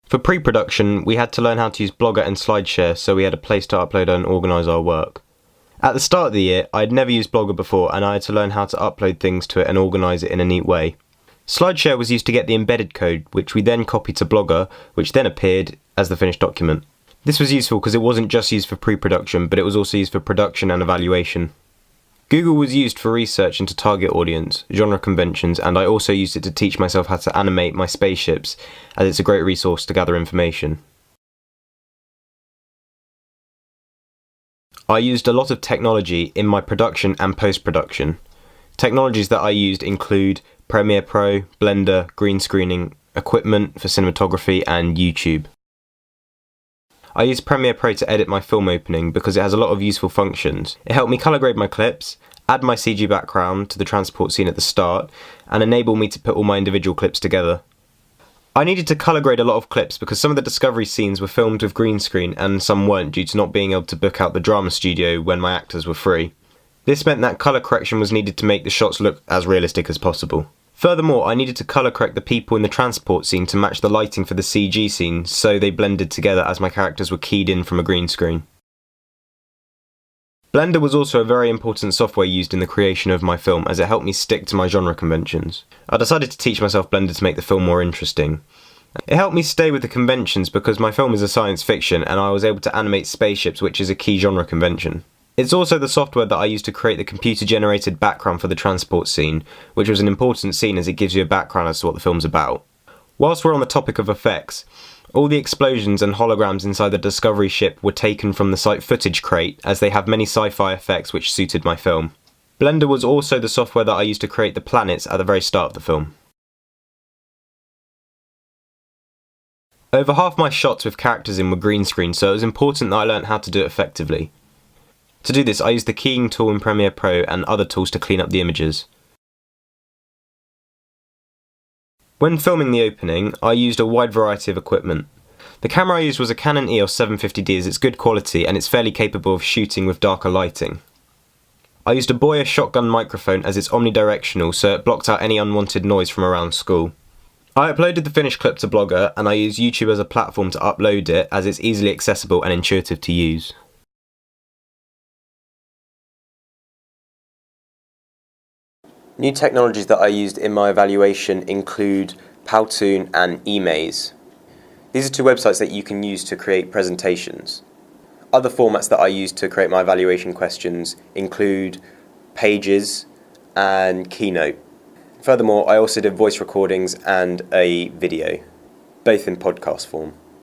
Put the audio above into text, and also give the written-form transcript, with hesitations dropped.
For pre-production, we had to learn how to use Blogger and SlideShare so we had a place to upload and organise our work. At the start of the year, I had never used Blogger before and I had to learn how to upload things to it and organise it in a neat way. SlideShare was used to get the embedded code, which we then copied to Blogger, which then appeared as the finished document. This was useful because it wasn't just used for pre-production, but it was also used for production and evaluation. Google was used for research into target audience, genre conventions, and I also used it to teach myself how to animate my spaceships, as it's a great resource to gather information. I used a lot of technology in my production and post-production. Technologies that I used include Premiere Pro, Blender, green screening, equipment for cinematography, and YouTube. I used Premiere Pro to edit my film opening because it has a lot of useful functions. It helped me colour grade my clips, add my CG background to the transport scene at the start, and enable me to put all my individual clips together. I needed to colour grade a lot of clips because some of the Discovery scenes were filmed with green screen and some weren't due to not being able to book out the drama studio when my actors were free. This meant that colour correction was needed to make the shots look as realistic as possible. Furthermore, I needed to colour correct the people in the transport scene to match the lighting for the CG scene so they blended together as my characters were keyed in from a green screen. Blender was also a very important software used in the creation of my film as it helped me stick to my genre conventions. I decided to teach myself Blender to make the film more interesting. It helped me stay with the conventions because my film is a science fiction and I was able to animate spaceships, which is a key genre convention. It's also the software that I used to create the computer-generated background for the transport scene, which was an important scene as it gives you a background as to what the film's about. Whilst we're on the topic of effects, all the explosions and holograms inside the Discovery ship were taken from the site Footage Crate, as they have many sci-fi effects which suited my film. Blender was also the software that I used to create the planets at the very start of the film. Over half my shots with characters in were green screen, so it was important that I learnt how to do it effectively. To do this, I used the keying tool in Premiere Pro and other tools to clean up the images. When filming the opening, I used a wide variety of equipment. The camera I used was a Canon EOS 750D as it's good quality and it's fairly capable of shooting with darker lighting. I used a Boya shotgun microphone as it's omnidirectional so it blocked out any unwanted noise from around school. I uploaded the finished clip to Blogger and I use YouTube as a platform to upload it as it's easily accessible and intuitive to use. New technologies that I used in my evaluation include Powtoon and eMaze. These are two websites that you can use to create presentations. Other formats that I use to create my evaluation questions include Pages and Keynote. Furthermore, I also did voice recordings and a video, both in podcast form.